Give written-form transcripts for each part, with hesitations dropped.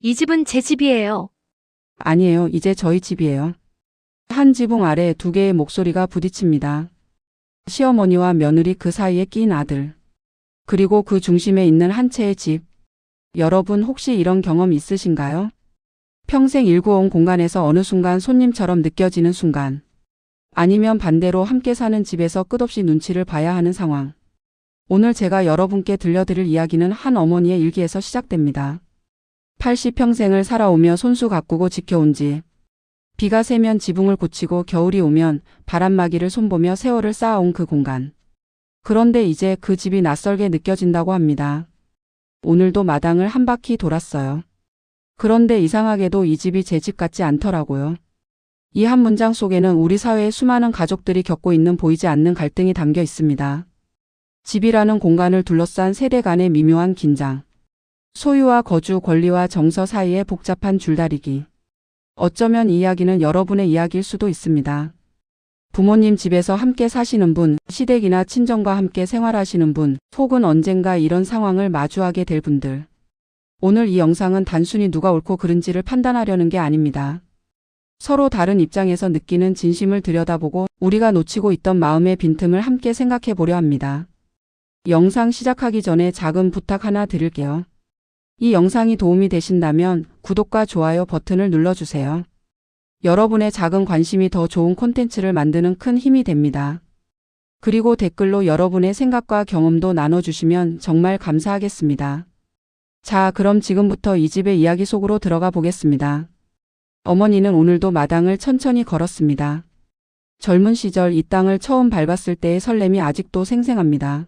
이 집은 제 집이에요. 아니에요. 이제 저희 집이에요. 한 지붕 아래 두 개의 목소리가 부딪힙니다. 시어머니와 며느리 그 사이에 낀 아들. 그리고 그 중심에 있는 한 채의 집. 여러분 혹시 이런 경험 있으신가요? 평생 일구어온 공간에서 어느 순간 손님처럼 느껴지는 순간. 아니면 반대로 함께 사는 집에서 끝없이 눈치를 봐야 하는 상황. 오늘 제가 여러분께 들려드릴 이야기는 한 어머니의 일기에서 시작됩니다. 80평생을 살아오며 손수 가꾸고 지켜온 집. 비가 새면 지붕을 고치고 겨울이 오면 바람막이를 손보며 세월을 쌓아온 그 공간. 그런데 이제 그 집이 낯설게 느껴진다고 합니다. 오늘도 마당을 한 바퀴 돌았어요. 그런데 이상하게도 이 집이 제 집 같지 않더라고요. 이 한 문장 속에는 우리 사회의 수많은 가족들이 겪고 있는 보이지 않는 갈등이 담겨 있습니다. 집이라는 공간을 둘러싼 세대 간의 미묘한 긴장. 소유와 거주, 권리와 정서 사이의 복잡한 줄다리기. 어쩌면 이 이야기는 여러분의 이야기일 수도 있습니다. 부모님 집에서 함께 사시는 분, 시댁이나 친정과 함께 생활하시는 분, 혹은 언젠가 이런 상황을 마주하게 될 분들. 오늘 이 영상은 단순히 누가 옳고 그른지를 판단하려는 게 아닙니다. 서로 다른 입장에서 느끼는 진심을 들여다보고 우리가 놓치고 있던 마음의 빈틈을 함께 생각해 보려 합니다. 영상 시작하기 전에 작은 부탁 하나 드릴게요. 이 영상이 도움이 되신다면 구독과 좋아요 버튼을 눌러주세요. 여러분의 작은 관심이 더 좋은 콘텐츠를 만드는 큰 힘이 됩니다. 그리고 댓글로 여러분의 생각과 경험도 나눠주시면 정말 감사하겠습니다. 자, 그럼 지금부터 이 집의 이야기 속으로 들어가 보겠습니다. 어머니는 오늘도 마당을 천천히 걸었습니다. 젊은 시절 이 땅을 처음 밟았을 때의 설렘이 아직도 생생합니다.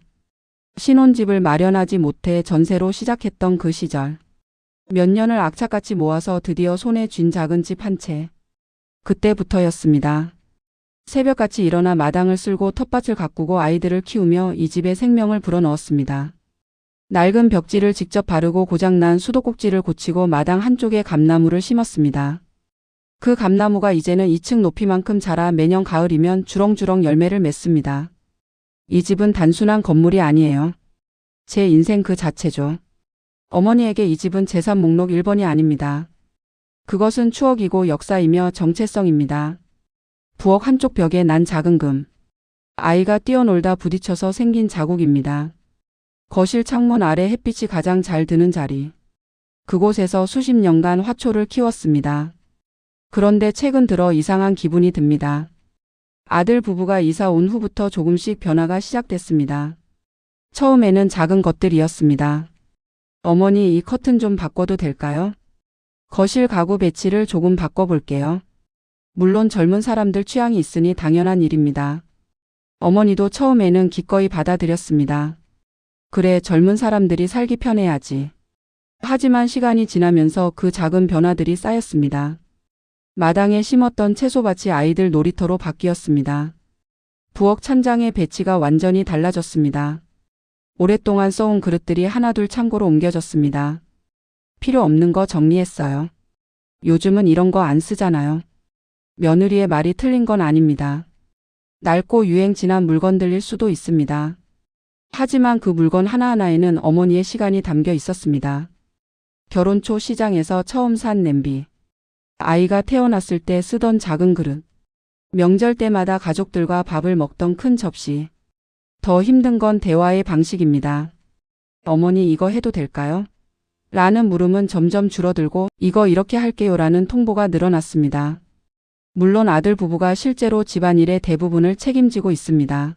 신혼집을 마련하지 못해 전세로 시작했던 그 시절. 몇 년을 악착같이 모아서 드디어 손에 쥔 작은 집 한 채. 그때부터였습니다. 새벽같이 일어나 마당을 쓸고 텃밭을 가꾸고 아이들을 키우며 이 집에 생명을 불어넣었습니다. 낡은 벽지를 직접 바르고 고장난 수도꼭지를 고치고 마당 한쪽에 감나무를 심었습니다. 그 감나무가 이제는 2층 높이만큼 자라 매년 가을이면 주렁주렁 열매를 맺습니다. 이 집은 단순한 건물이 아니에요. 제 인생 그 자체죠. 어머니에게 이 집은 재산 목록 1번이 아닙니다. 그것은 추억이고 역사이며 정체성입니다. 부엌 한쪽 벽에 난 작은 금. 아이가 뛰어놀다 부딪혀서 생긴 자국입니다. 거실 창문 아래 햇빛이 가장 잘 드는 자리. 그곳에서 수십 년간 화초를 키웠습니다. 그런데 최근 들어 이상한 기분이 듭니다. 아들 부부가 이사 온 후부터 조금씩 변화가 시작됐습니다. 처음에는 작은 것들이었습니다. 어머니, 이 커튼 좀 바꿔도 될까요? 거실 가구 배치를 조금 바꿔볼게요. 물론 젊은 사람들 취향이 있으니 당연한 일입니다. 어머니도 처음에는 기꺼이 받아들였습니다. 그래, 젊은 사람들이 살기 편해야지. 하지만 시간이 지나면서 그 작은 변화들이 쌓였습니다. 마당에 심었던 채소밭이 아이들 놀이터로 바뀌었습니다. 부엌 찬장의 배치가 완전히 달라졌습니다. 오랫동안 써온 그릇들이 하나둘 창고로 옮겨졌습니다. 필요 없는 거 정리했어요. 요즘은 이런 거 안 쓰잖아요. 며느리의 말이 틀린 건 아닙니다. 낡고 유행 지난 물건들일 수도 있습니다. 하지만 그 물건 하나하나에는 어머니의 시간이 담겨 있었습니다. 결혼 초 시장에서 처음 산 냄비. 아이가 태어났을 때 쓰던 작은 그릇. 명절 때마다 가족들과 밥을 먹던 큰 접시. 더 힘든 건 대화의 방식입니다. 어머니, 이거 해도 될까요? 라는 물음은 점점 줄어들고 이거 이렇게 할게요 라는 통보가 늘어났습니다. 물론 아들 부부가 실제로 집안일의 대부분을 책임지고 있습니다.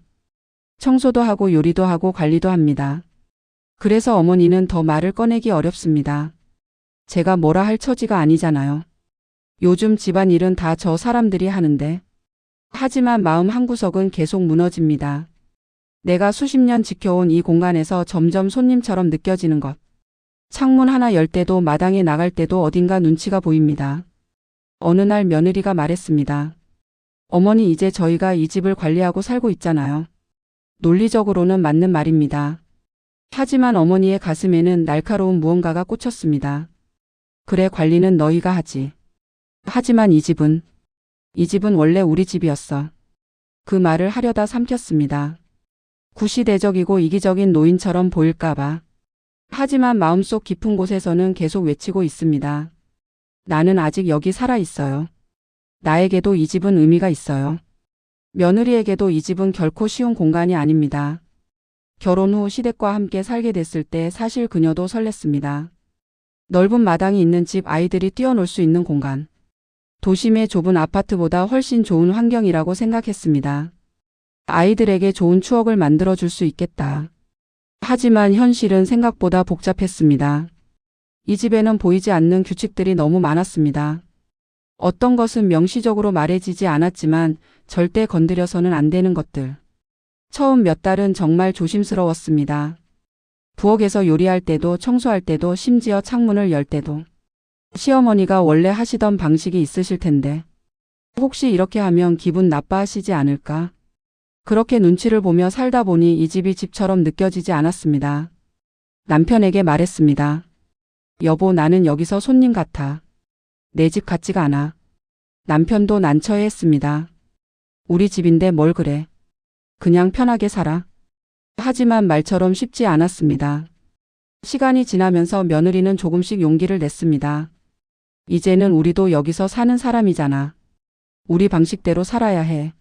청소도 하고 요리도 하고 관리도 합니다. 그래서 어머니는 더 말을 꺼내기 어렵습니다. 제가 뭐라 할 처지가 아니잖아요. 요즘 집안일은 다 저 사람들이 하는데. 하지만 마음 한구석은 계속 무너집니다. 내가 수십 년 지켜온 이 공간에서 점점 손님처럼 느껴지는 것. 창문 하나 열 때도 마당에 나갈 때도 어딘가 눈치가 보입니다. 어느 날 며느리가 말했습니다. 어머니, 이제 저희가 이 집을 관리하고 살고 있잖아요. 논리적으로는 맞는 말입니다. 하지만 어머니의 가슴에는 날카로운 무언가가 꽂혔습니다. 그래, 관리는 너희가 하지. 하지만 이 집은 원래 우리 집이었어. 그 말을 하려다 삼켰습니다. 구시대적이고 이기적인 노인처럼 보일까봐. 하지만 마음속 깊은 곳에서는 계속 외치고 있습니다. 나는 아직 여기 살아 있어요. 나에게도 이 집은 의미가 있어요. 며느리에게도 이 집은 결코 쉬운 공간이 아닙니다. 결혼 후 시댁과 함께 살게 됐을 때 사실 그녀도 설렜습니다. 넓은 마당이 있는 집, 아이들이 뛰어놀 수 있는 공간. 도심의 좁은 아파트보다 훨씬 좋은 환경이라고 생각했습니다. 아이들에게 좋은 추억을 만들어 줄 수 있겠다. 하지만 현실은 생각보다 복잡했습니다. 이 집에는 보이지 않는 규칙들이 너무 많았습니다. 어떤 것은 명시적으로 말해지지 않았지만 절대 건드려서는 안 되는 것들. 처음 몇 달은 정말 조심스러웠습니다. 부엌에서 요리할 때도, 청소할 때도, 심지어 창문을 열 때도. 시어머니가 원래 하시던 방식이 있으실 텐데 혹시 이렇게 하면 기분 나빠하시지 않을까? 그렇게 눈치를 보며 살다 보니 이 집이 집처럼 느껴지지 않았습니다. 남편에게 말했습니다. 여보, 나는 여기서 손님 같아. 내 집 같지가 않아. 남편도 난처해했습니다. 우리 집인데 뭘 그래. 그냥 편하게 살아. 하지만 말처럼 쉽지 않았습니다. 시간이 지나면서 며느리는 조금씩 용기를 냈습니다. 이제는 우리도 여기서 사는 사람이잖아. 우리 방식대로 살아야 해.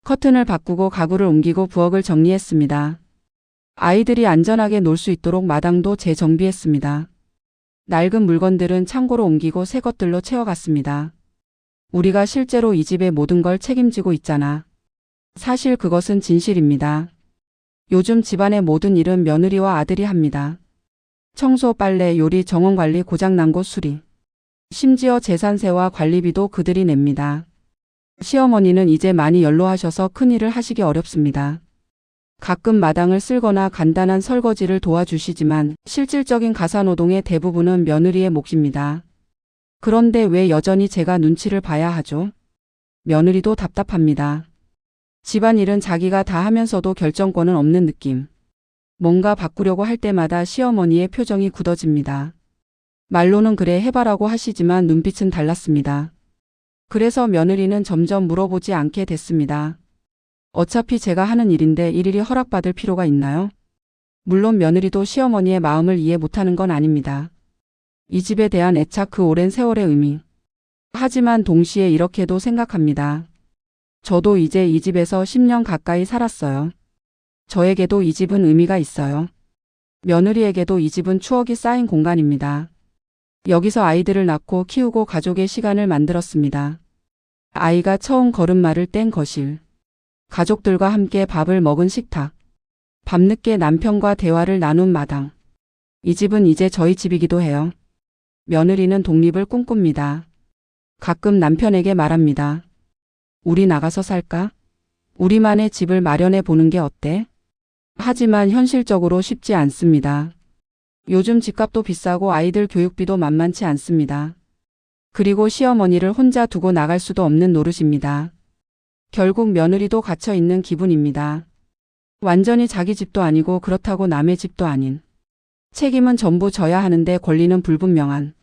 커튼을 바꾸고 가구를 옮기고 부엌을 정리했습니다. 아이들이 안전하게 놀 수 있도록 마당도 재정비했습니다. 낡은 물건들은 창고로 옮기고 새 것들로 채워갔습니다. 우리가 실제로 이 집의 모든 걸 책임지고 있잖아. 사실 그것은 진실입니다. 요즘 집안의 모든 일은 며느리와 아들이 합니다. 청소, 빨래, 요리, 정원관리, 고장난 곳 수리. 심지어 재산세와 관리비도 그들이 냅니다. 시어머니는 이제 많이 연로하셔서 큰일을 하시기 어렵습니다. 가끔 마당을 쓸거나 간단한 설거지를 도와주시지만 실질적인 가사노동의 대부분은 며느리의 몫입니다. 그런데 왜 여전히 제가 눈치를 봐야 하죠? 며느리도 답답합니다. 집안일은 자기가 다 하면서도 결정권은 없는 느낌. 뭔가 바꾸려고 할 때마다 시어머니의 표정이 굳어집니다. 말로는 그래 해봐라고 하시지만 눈빛은 달랐습니다. 그래서 며느리는 점점 물어보지 않게 됐습니다. 어차피 제가 하는 일인데 일일이 허락받을 필요가 있나요? 물론 며느리도 시어머니의 마음을 이해 못하는 건 아닙니다. 이 집에 대한 애착, 그 오랜 세월의 의미. 하지만 동시에 이렇게도 생각합니다. 저도 이제 이 집에서 10년 가까이 살았어요. 저에게도 이 집은 의미가 있어요. 며느리에게도 이 집은 추억이 쌓인 공간입니다. 여기서 아이들을 낳고 키우고 가족의 시간을 만들었습니다. 아이가 처음 걸음마를 뗀 거실. 가족들과 함께 밥을 먹은 식탁. 밤늦게 남편과 대화를 나눈 마당. 이 집은 이제 저희 집이기도 해요. 며느리는 독립을 꿈꿉니다. 가끔 남편에게 말합니다. 우리 나가서 살까? 우리만의 집을 마련해 보는 게 어때? 하지만 현실적으로 쉽지 않습니다. 요즘 집값도 비싸고 아이들 교육비도 만만치 않습니다. 그리고 시어머니를 혼자 두고 나갈 수도 없는 노릇입니다. 결국 며느리도 갇혀 있는 기분입니다. 완전히 자기 집도 아니고 그렇다고 남의 집도 아닌. 책임은 전부 져야 하는데 권리는 불분명한.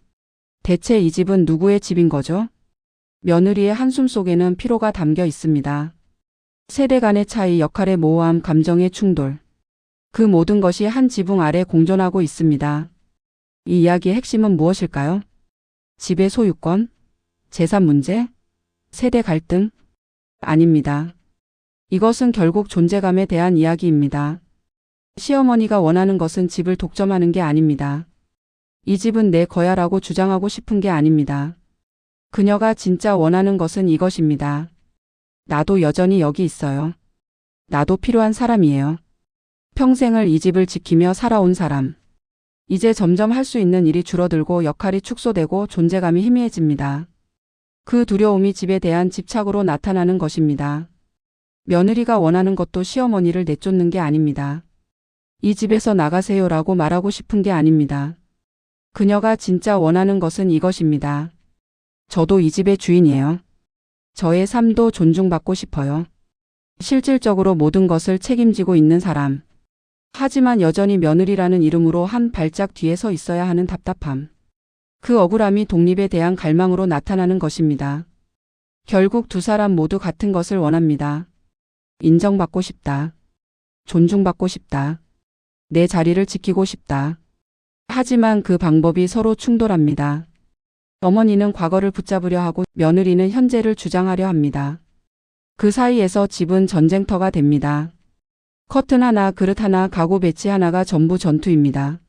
대체 이 집은 누구의 집인 거죠? 며느리의 한숨 속에는 피로가 담겨 있습니다. 세대 간의 차이, 역할의 모호함, 감정의 충돌. 그 모든 것이 한 지붕 아래 공존하고 있습니다. 이 이야기의 핵심은 무엇일까요? 집의 소유권? 재산 문제? 세대 갈등? 아닙니다. 이것은 결국 존재감에 대한 이야기입니다. 시어머니가 원하는 것은 집을 독점하는 게 아닙니다. 이 집은 내 거야라고 주장하고 싶은 게 아닙니다. 그녀가 진짜 원하는 것은 이것입니다. 나도 여전히 여기 있어요. 나도 필요한 사람이에요. 평생을 이 집을 지키며 살아온 사람. 이제 점점 할 수 있는 일이 줄어들고 역할이 축소되고 존재감이 희미해집니다. 그 두려움이 집에 대한 집착으로 나타나는 것입니다. 며느리가 원하는 것도 시어머니를 내쫓는 게 아닙니다. 이 집에서 나가세요라고 말하고 싶은 게 아닙니다. 그녀가 진짜 원하는 것은 이것입니다. 저도 이 집의 주인이에요. 저의 삶도 존중받고 싶어요. 실질적으로 모든 것을 책임지고 있는 사람. 하지만 여전히 며느리라는 이름으로 한 발짝 뒤에 서 있어야 하는 답답함. 그 억울함이 독립에 대한 갈망으로 나타나는 것입니다. 결국 두 사람 모두 같은 것을 원합니다. 인정받고 싶다. 존중받고 싶다. 내 자리를 지키고 싶다. 하지만 그 방법이 서로 충돌합니다. 어머니는 과거를 붙잡으려 하고 며느리는 현재를 주장하려 합니다. 그 사이에서 집은 전쟁터가 됩니다. 커튼 하나, 그릇 하나, 가구 배치 하나가 전부 전투입니다.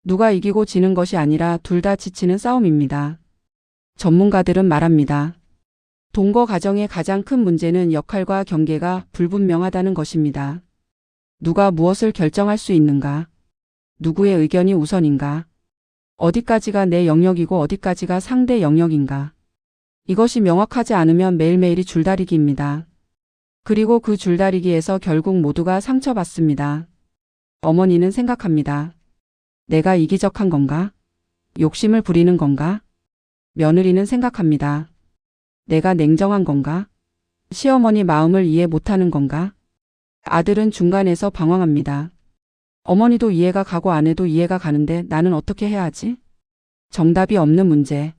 누가 이기고 지는 것이 아니라 둘 다 지치는 싸움입니다. 전문가들은 말합니다. 동거 가정의 가장 큰 문제는 역할과 경계가 불분명하다는 것입니다. 누가 무엇을 결정할 수 있는가? 누구의 의견이 우선인가? 어디까지가 내 영역이고 어디까지가 상대 영역인가? 이것이 명확하지 않으면 매일매일이 줄다리기입니다. 그리고 그 줄다리기에서 결국 모두가 상처받습니다. 어머니는 생각합니다. 내가 이기적한 건가? 욕심을 부리는 건가? 며느리는 생각합니다. 내가 냉정한 건가? 시어머니 마음을 이해 못하는 건가? 아들은 중간에서 방황합니다. 어머니도 이해가 가고 아내도 이해가 가는데 나는 어떻게 해야 하지? 정답이 없는 문제.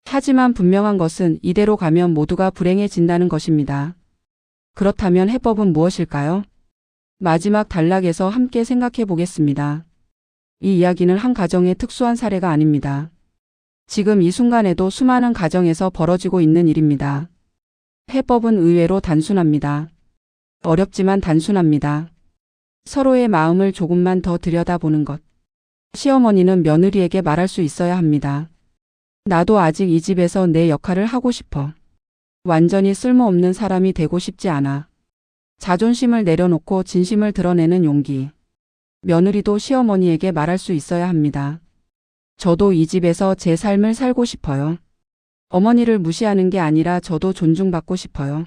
하지만 분명한 것은 이대로 가면 모두가 불행해진다는 것입니다. 그렇다면 해법은 무엇일까요? 마지막 단락에서 함께 생각해 보겠습니다. 이 이야기는 한 가정의 특수한 사례가 아닙니다. 지금 이 순간에도 수많은 가정에서 벌어지고 있는 일입니다. 해법은 의외로 단순합니다. 어렵지만 단순합니다. 서로의 마음을 조금만 더 들여다보는 것. 시어머니는 며느리에게 말할 수 있어야 합니다. 나도 아직 이 집에서 내 역할을 하고 싶어. 완전히 쓸모없는 사람이 되고 싶지 않아. 자존심을 내려놓고 진심을 드러내는 용기. 며느리도 시어머니에게 말할 수 있어야 합니다. 저도 이 집에서 제 삶을 살고 싶어요. 어머니를 무시하는 게 아니라 저도 존중받고 싶어요.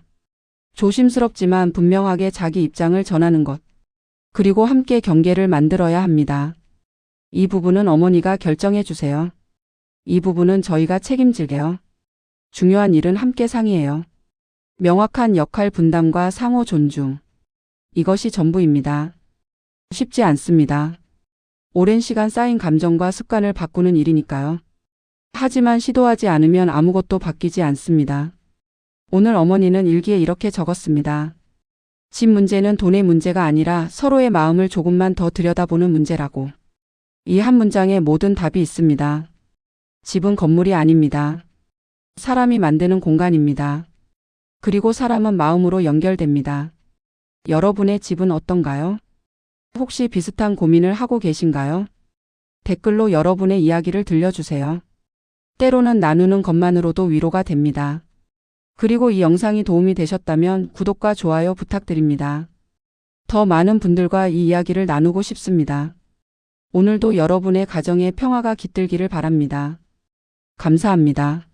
조심스럽지만 분명하게 자기 입장을 전하는 것. 그리고 함께 경계를 만들어야 합니다. 이 부분은 어머니가 결정해 주세요. 이 부분은 저희가 책임질게요. 중요한 일은 함께 상의해요. 명확한 역할 분담과 상호 존중. 이것이 전부입니다. 쉽지 않습니다. 오랜 시간 쌓인 감정과 습관을 바꾸는 일이니까요. 하지만 시도하지 않으면 아무것도 바뀌지 않습니다. 오늘 어머니는 일기에 이렇게 적었습니다. 집 문제는 돈의 문제가 아니라 서로의 마음을 조금만 더 들여다보는 문제라고. 이 한 문장에 모든 답이 있습니다. 집은 건물이 아닙니다. 사람이 만드는 공간입니다. 그리고 사람은 마음으로 연결됩니다. 여러분의 집은 어떤가요? 혹시 비슷한 고민을 하고 계신가요? 댓글로 여러분의 이야기를 들려주세요. 때로는 나누는 것만으로도 위로가 됩니다. 그리고 이 영상이 도움이 되셨다면 구독과 좋아요 부탁드립니다. 더 많은 분들과 이 이야기를 나누고 싶습니다. 오늘도 여러분의 가정에 평화가 깃들기를 바랍니다. 감사합니다.